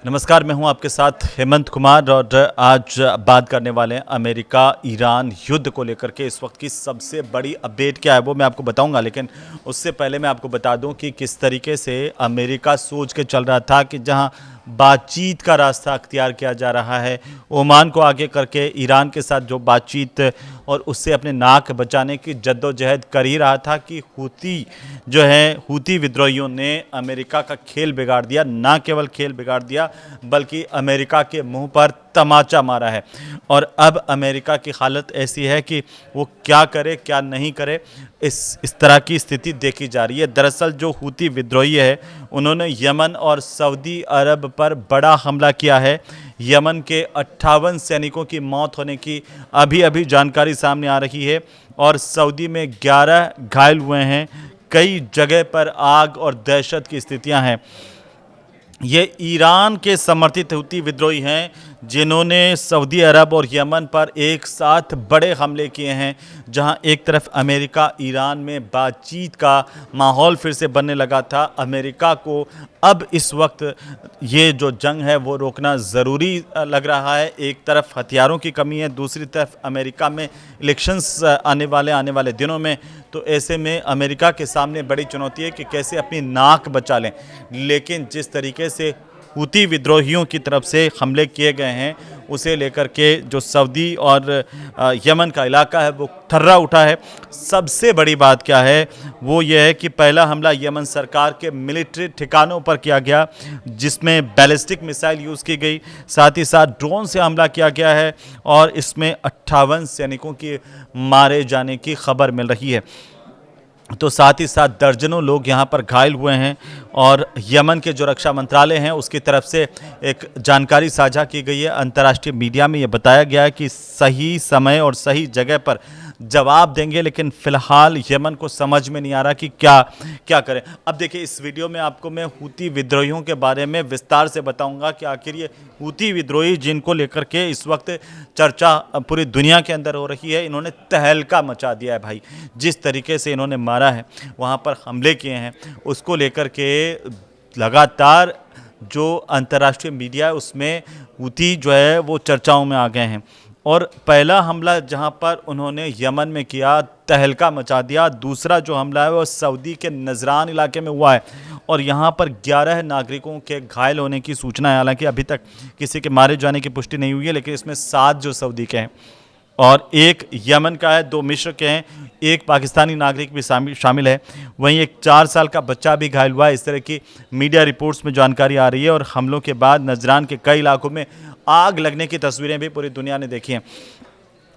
नमस्कार, मैं हूं आपके साथ हेमंत कुमार और आज बात करने वाले हैं अमेरिका ईरान युद्ध को लेकर के। इस वक्त की सबसे बड़ी अपडेट क्या है वो मैं आपको बताऊंगा, लेकिन उससे पहले मैं आपको बता दूं कि किस तरीके से अमेरिका सोच के चल रहा था कि जहां बातचीत का रास्ता अख्तियार किया जा रहा है, ओमान को आगे करके ईरान के साथ जो बातचीत और उससे अपने नाक बचाने की जद्दोजहद कर ही रहा था कि हूती विद्रोहियों ने अमेरिका का खेल बिगाड़ दिया। ना केवल खेल बिगाड़ दिया बल्कि अमेरिका के मुंह पर तमाचा मारा है। और अब अमेरिका की हालत ऐसी है कि वो क्या करे क्या नहीं करे, इस तरह की स्थिति देखी जा रही है। दरअसल जो हूती विद्रोही है उन्होंने यमन और सऊदी अरब पर बड़ा हमला किया है। यमन के 58 सैनिकों की मौत होने की अभी जानकारी सामने आ रही है और सऊदी में 11 घायल हुए हैं। कई जगह पर आग और दहशत की स्थितियां हैं। ये ईरान के समर्थित हूती विद्रोही हैं जिन्होंने सऊदी अरब और यमन पर एक साथ बड़े हमले किए हैं। जहां एक तरफ अमेरिका ईरान में बातचीत का माहौल फिर से बनने लगा था। अमेरिका को अब इस वक्त ये जो जंग है वो रोकना ज़रूरी लग रहा है। एक तरफ हथियारों की कमी है, दूसरी तरफ अमेरिका में इलेक्शंस आने वाले दिनों में। तो ऐसे में अमेरिका के सामने बड़ी चुनौती है कि कैसे अपनी नाक बचा लें। लेकिन जिस तरीके से हूती विद्रोहियों की तरफ से हमले किए गए हैं उसे लेकर के जो सऊदी और यमन का इलाका है वो थर्रा उठा है। सबसे बड़ी बात क्या है वो ये है कि पहला हमला यमन सरकार के मिलिट्री ठिकानों पर किया गया जिसमें बैलिस्टिक मिसाइल यूज़ की गई, साथ ही साथ ड्रोन से हमला किया गया है और इसमें 58 सैनिकों के मारे जाने की खबर मिल रही है। तो साथ ही साथ दर्जनों लोग यहाँ पर घायल हुए हैं और यमन के जो रक्षा मंत्रालय हैं उसकी तरफ से एक जानकारी साझा की गई है। अंतर्राष्ट्रीय मीडिया में ये बताया गया है कि सही समय और सही जगह पर जवाब देंगे, लेकिन फ़िलहाल यमन को समझ में नहीं आ रहा कि क्या करें। अब देखिए, इस वीडियो में आपको मैं हूती विद्रोहियों के बारे में विस्तार से बताऊंगा कि आखिर ये हूती विद्रोही जिनको लेकर के इस वक्त चर्चा पूरी दुनिया के अंदर हो रही है, इन्होंने तहलका मचा दिया है भाई। जिस तरीके से इन्होंने मारा है, वहाँ पर हमले किए हैं, उसको लेकर के लगातार जो अंतर्राष्ट्रीय मीडिया है उसमें हूती जो है वो चर्चाओं में आ गए हैं। और पहला हमला जहां पर उन्होंने यमन में किया, तहलका मचा दिया। दूसरा जो हमला है वो सऊदी के नजरान इलाके में हुआ है और यहां पर 11 नागरिकों के घायल होने की सूचना है। हालांकि अभी तक किसी के मारे जाने की पुष्टि नहीं हुई है, लेकिन इसमें 7 जो सऊदी के हैं और 1 यमन का है, 2 मिस्र के हैं, 1 पाकिस्तानी नागरिक भी शामिल है। वहीं एक 4 साल का बच्चा भी घायल हुआ है। इस तरह की मीडिया रिपोर्ट्स में जानकारी आ रही है। और हमलों के बाद नजरान के कई इलाकों में आग लगने की तस्वीरें भी पूरी दुनिया ने देखी हैं।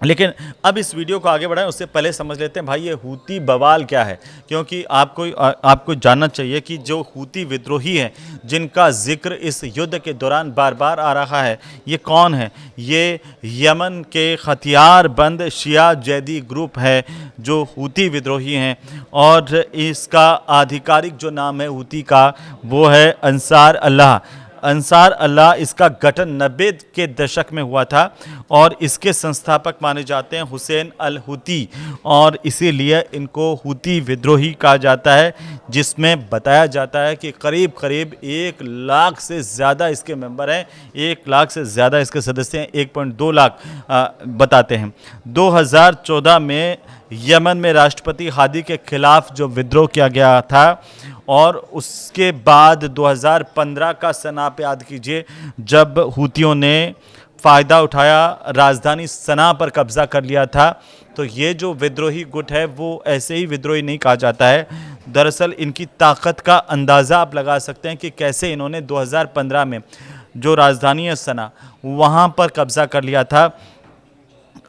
लेकिन अब इस वीडियो को आगे बढ़ाएं उससे पहले समझ लेते हैं भाई ये हूती बवाल क्या है, क्योंकि आपको जानना चाहिए कि जो हूती विद्रोही हैं जिनका जिक्र इस युद्ध के दौरान बार बार आ रहा है, ये कौन है? ये यमन के हथियारबंद शिया जैदी ग्रुप है जो हूती विद्रोही हैं और इसका आधिकारिक जो नाम है हूती का वो है अंसार अल्लाह। अंसार अल्लाह इसका गठन 90 के दशक में हुआ था और इसके संस्थापक माने जाते हैं हुसैन अल हूती और इसीलिए इनको हूती विद्रोही कहा जाता है, जिसमें बताया जाता है कि करीब 1 लाख से ज़्यादा इसके मेंबर हैं, 1 लाख से ज़्यादा इसके सदस्य हैं, 1.2 लाख बताते हैं। 2014 में यमन में राष्ट्रपति हादी के खिलाफ जो विद्रोह किया गया था और उसके बाद 2015 का सना पे याद कीजिए जब हूतियों ने फ़ायदा उठाया, राजधानी सना पर कब्ज़ा कर लिया था। तो ये जो विद्रोही गुट है वो ऐसे ही विद्रोही नहीं कहा जाता है। दरअसल इनकी ताकत का अंदाज़ा आप लगा सकते हैं कि कैसे इन्होंने 2015 में जो राजधानी है सना वहाँ पर कब्ज़ा कर लिया था।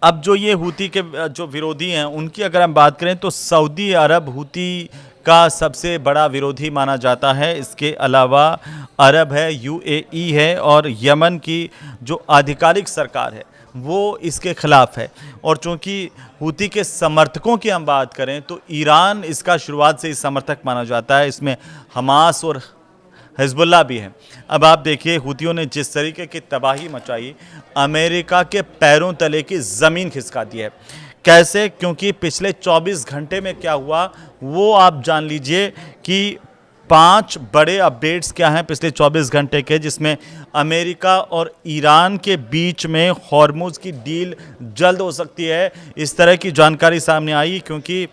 अब जो ये हूती के जो विरोधी हैं उनकी अगर हम बात करें तो सऊदी अरब हूती का सबसे बड़ा विरोधी माना जाता है। इसके अलावा अरब है, यूएई है और यमन की जो आधिकारिक सरकार है वो इसके खिलाफ है। और चूंकि हूती के समर्थकों की हम बात करें तो ईरान इसका शुरुआत से ही समर्थक माना जाता है। इसमें हमास और हिजबुल्लाह भी है। अब आप देखिए हूतियों ने जिस तरीके की तबाही मचाई, अमेरिका के पैरों तले की ज़मीन खिसका दी है। कैसे? क्योंकि पिछले 24 घंटे में क्या हुआ वो आप जान लीजिए कि 5 बड़े अपडेट्स क्या हैं पिछले 24 घंटे के, जिसमें अमेरिका और ईरान के बीच में हॉर्मुज की डील जल्द हो सकती है, इस तरह की जानकारी सामने आई। क्योंकि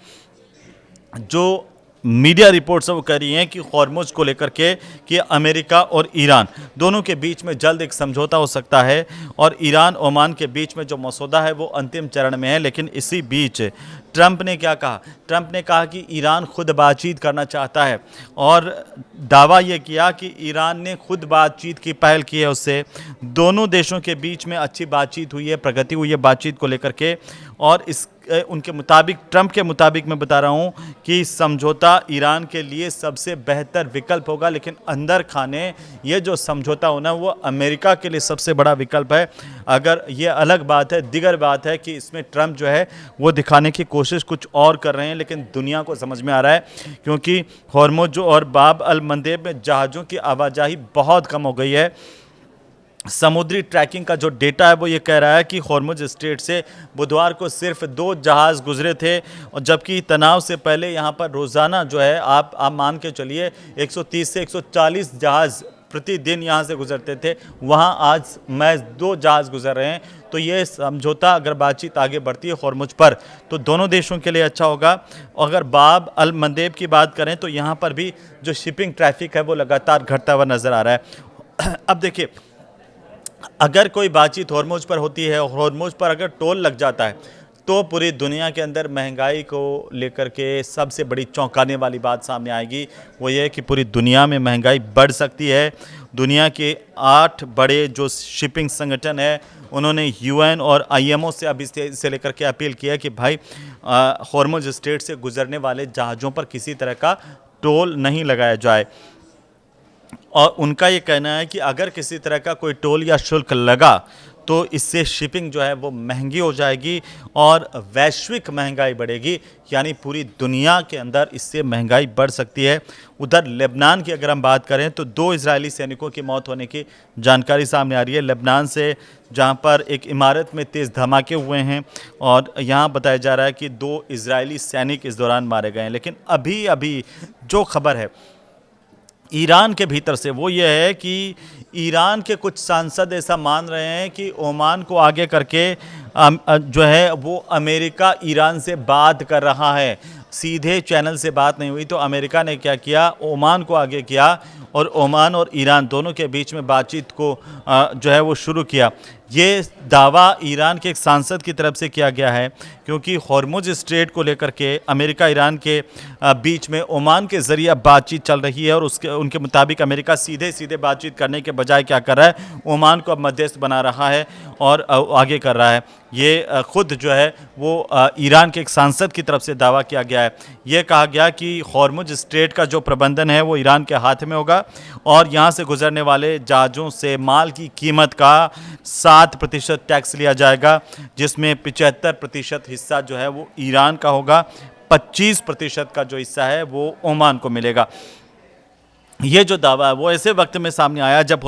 जो मीडिया रिपोर्ट्स है वो कह रही हैं कि हॉर्मुज को लेकर के कि अमेरिका और ईरान दोनों के बीच में जल्द एक समझौता हो सकता है, और ईरान ओमान के बीच में जो मसौदा है वो अंतिम चरण में है। लेकिन इसी बीच ट्रंप ने क्या कहा? ट्रंप ने कहा कि ईरान खुद बातचीत करना चाहता है, और दावा ये किया कि ईरान ने खुद बातचीत की पहल की है उससे। दोनों देशों के बीच में अच्छी बातचीत हुई है, प्रगति हुई है बातचीत को लेकर के, और इस उनके मुताबिक, ट्रंप के मुताबिक मैं बता रहा हूं कि समझौता ईरान के लिए सबसे बेहतर विकल्प होगा। लेकिन अंदर खाने ये जो समझौता होना वो अमेरिका के लिए सबसे बड़ा विकल्प है। अगर ये अलग बात है, दिगर बात है कि इसमें ट्रंप जो है वो दिखाने की कोशिश कुछ और कर रहे हैं, लेकिन दुनिया को समझ में आ रहा है क्योंकि हॉर्मुज और बाब अल मंदेब में जहाज़ों की आवाजाही बहुत कम हो गई है। समुद्री ट्रैकिंग का जो डेटा है वो ये कह रहा है कि हॉर्मुज स्ट्रेट से बुधवार को सिर्फ 2 जहाज़ गुजरे थे, और जबकि तनाव से पहले यहाँ पर रोज़ाना जो है आप मान के चलिए 130 से 140 जहाज़ प्रतिदिन यहाँ से गुजरते थे, वहाँ आज महज 2 जहाज़ गुजर रहे हैं। तो ये समझौता, अगर बातचीत आगे बढ़ती है हॉर्मुज पर, तो दोनों देशों के लिए अच्छा होगा। अगर बाब अल मंदेब की बात करें तो यहाँ पर भी जो शिपिंग ट्रैफिक है वो लगातार घटता हुआ नज़र आ रहा है। अब देखिए, अगर कोई बातचीत हॉर्मुज पर होती है, हॉर्मुज पर अगर टोल लग जाता है, तो पूरी दुनिया के अंदर महंगाई को लेकर के सबसे बड़ी चौंकाने वाली बात सामने आएगी। वो ये है कि पूरी दुनिया में महंगाई बढ़ सकती है। दुनिया के 8 बड़े जो शिपिंग संगठन है, उन्होंने यूएन और आईएमओ से अब इसे लेकर के अपील किया कि भाई हॉर्मुज स्ट्रेट से गुजरने वाले जहाज़ों पर किसी तरह का टोल नहीं लगाया जाए। और उनका ये कहना है कि अगर किसी तरह का कोई टोल या शुल्क लगा तो इससे शिपिंग जो है वो महंगी हो जाएगी और वैश्विक महंगाई बढ़ेगी, यानी पूरी दुनिया के अंदर इससे महंगाई बढ़ सकती है। उधर लेबनान की अगर हम बात करें तो 2 इजरायली सैनिकों की मौत होने की जानकारी सामने आ रही है लेबनान से, जहां पर एक इमारत में तेज़ धमाके हुए हैं, और यहां बताया जा रहा है कि 2 इजरायली सैनिक इस दौरान मारे गए हैं। लेकिन अभी जो खबर है ईरान के भीतर से वो ये है कि ईरान के कुछ सांसद ऐसा मान रहे हैं कि ओमान को आगे करके जो है वो अमेरिका ईरान से बात कर रहा है। सीधे चैनल से बात नहीं हुई, तो अमेरिका ने क्या किया, ओमान को आगे किया, और ओमान और ईरान दोनों के बीच में बातचीत को जो है वो शुरू किया। ये दावा ईरान के एक सांसद की तरफ से किया गया है, क्योंकि हॉर्मुज स्ट्रेट को लेकर के अमेरिका ईरान के बीच में ओमान के ज़रिए बातचीत चल रही है, और उनके मुताबिक अमेरिका सीधे बातचीत करने के बजाय क्या कर रहा है, ओमान को अब मध्यस्थ बना रहा है और आगे कर रहा है। ये खुद जो है वो ईरान के एक सांसद की तरफ से दावा किया गया है। ये कहा गया कि हॉर्मुज स्ट्रेट का जो प्रबंधन है वो ईरान के हाथ में होगा, और यहाँ से गुजरने वाले जहाज़ों से माल की कीमत का 7% टैक्स लिया जाएगा, जिसमें 75% हिस्सा जो है वो ईरान का होगा, 25% का जो हिस्सा है वो ओमान को मिलेगा। ये जो दावा है वो ऐसे वक्त में सामने आया जब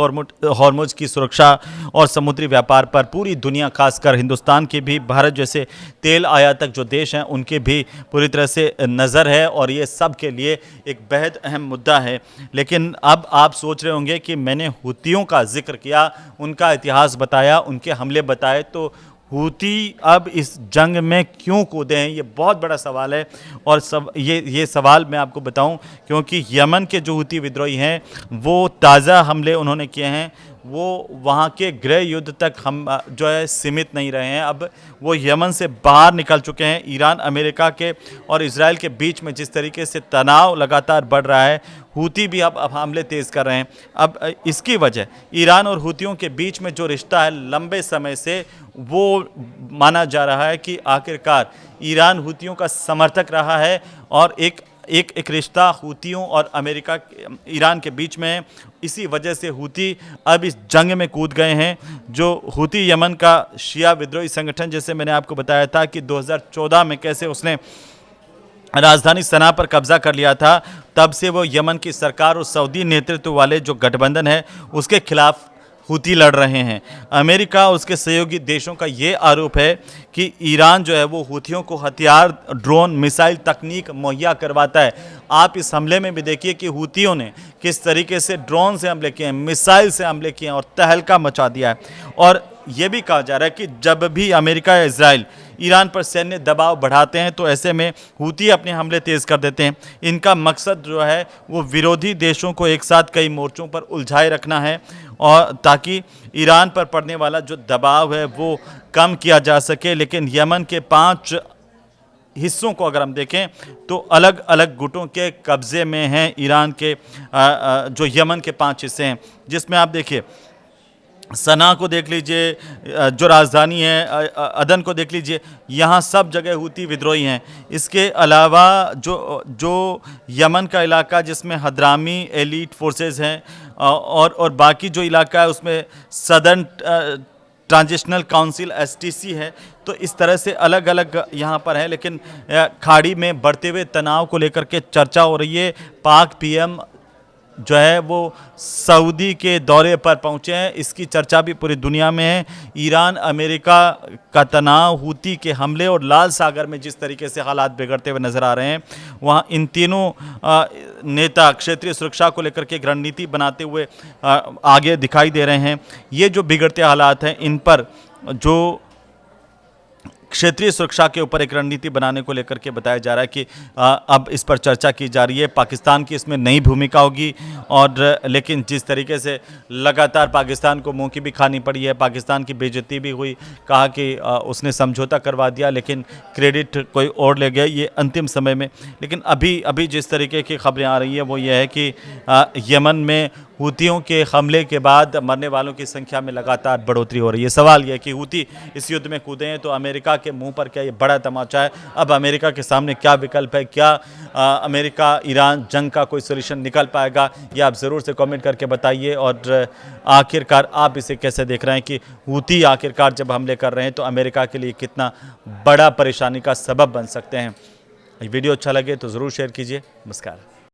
हॉर्मुज की सुरक्षा और समुद्री व्यापार पर पूरी दुनिया, खासकर हिंदुस्तान के भी, भारत जैसे तेल आयातक जो देश हैं उनके भी पूरी तरह से नज़र है, और ये सब के लिए एक बेहद अहम मुद्दा है। लेकिन अब आप सोच रहे होंगे कि मैंने हूतियों का जिक्र किया, उनका इतिहास बताया, उनके हमले बताए, तो हूती अब इस जंग में क्यों कूदे हैं, ये बहुत बड़ा सवाल है। और ये सवाल मैं आपको बताऊं, क्योंकि यमन के जो हूती विद्रोही हैं वो ताज़ा हमले उन्होंने किए हैं, वो वहाँ के गृह युद्ध तक हम जो है सीमित नहीं रहे हैं, अब वो यमन से बाहर निकल चुके हैं। ईरान, अमेरिका के और इजराइल के बीच में जिस तरीके से तनाव लगातार बढ़ रहा है, हूती भी अब हमले तेज़ कर रहे हैं। अब इसकी वजह ईरान और हूतियों के बीच में जो रिश्ता है लंबे समय से, वो माना जा रहा है कि आखिरकार ईरान हूतियों का समर्थक रहा है, और एक रिश्ता हूतियों और अमेरिका, ईरान के बीच में है। इसी वजह से हूती अब इस जंग में कूद गए हैं। जो हूती यमन का शिया विद्रोही संगठन, जैसे मैंने आपको बताया था कि 2014 में कैसे उसने राजधानी सना पर कब्जा कर लिया था, तब से वो यमन की सरकार और सऊदी नेतृत्व वाले जो गठबंधन है उसके खिलाफ हूती लड़ रहे हैं। अमेरिका उसके सहयोगी देशों का ये आरोप है कि ईरान जो है वो हूतियों को हथियार, ड्रोन, मिसाइल तकनीक मुहैया करवाता है। आप इस हमले में भी देखिए कि हूतियों ने किस तरीके से ड्रोन से हमले किए हैं, मिसाइल से हमले किए हैं और तहलका मचा दिया है। और ये भी कहा जा रहा है कि जब भी अमेरिका या इजराइल ईरान पर सैन्य दबाव बढ़ाते हैं तो ऐसे में हूती अपने हमले तेज़ कर देते हैं। इनका मकसद जो है वो विरोधी देशों को एक साथ कई मोर्चों पर उलझाए रखना है, और ताकि ईरान पर पड़ने वाला जो दबाव है वो कम किया जा सके। लेकिन यमन के 5 हिस्सों को अगर हम देखें तो अलग अलग गुटों के कब्ज़े में हैं ईरान के जो यमन के 5 हिस्से हैं, जिसमें आप देखिए सना को देख लीजिए, जो राजधानी है अदन को देख लीजिए, यहाँ सब जगह हूती विद्रोही हैं। इसके अलावा जो यमन का इलाका जिसमें हदरामी एलीट फोर्सेस हैं और बाकी जो इलाका है उसमें सदर्न ट्रांजिशनल काउंसिल एसटीसी है। तो इस तरह से अलग अलग यहाँ पर है। लेकिन खाड़ी में बढ़ते हुए तनाव को लेकर के चर्चा हो रही है। पाक पीएम जो है वो सऊदी के दौरे पर पहुंचे हैं, इसकी चर्चा भी पूरी दुनिया में है। ईरान अमेरिका का तनाव, हूती के हमले और लाल सागर में जिस तरीके से हालात बिगड़ते हुए नजर आ रहे हैं, वहाँ इन तीनों नेता क्षेत्रीय सुरक्षा को लेकर के एक रणनीति बनाते हुए आगे दिखाई दे रहे हैं। ये जो बिगड़ते हालात हैं इन पर जो क्षेत्रीय सुरक्षा के ऊपर एक रणनीति बनाने को लेकर के बताया जा रहा है कि अब इस पर चर्चा की जा रही है। पाकिस्तान की इसमें नई भूमिका होगी, और लेकिन जिस तरीके से लगातार पाकिस्तान को मुंह की भी खानी पड़ी है, पाकिस्तान की बेइज्जती भी हुई, कहा कि उसने समझौता करवा दिया लेकिन क्रेडिट कोई और ले गया ये अंतिम समय में। लेकिन अभी जिस तरीके की खबरें आ रही है वो ये है कि यमन में हूतियों के हमले के बाद मरने वालों की संख्या में लगातार बढ़ोतरी हो रही है। सवाल यह है कि हूती इस युद्ध में कूदे हैं तो अमेरिका के मुंह पर क्या ये बड़ा तमाचा है? अब अमेरिका के सामने क्या विकल्प है? क्या अमेरिका ईरान जंग का कोई सोल्यूशन निकल पाएगा? ये आप ज़रूर से कमेंट करके बताइए। और आखिरकार आप इसे कैसे देख रहे हैं कि हूती आखिरकार जब हमले कर रहे हैं तो अमेरिका के लिए कितना बड़ा परेशानी का सबब बन सकते हैं? वीडियो अच्छा लगे तो ज़रूर शेयर कीजिए। नमस्कार।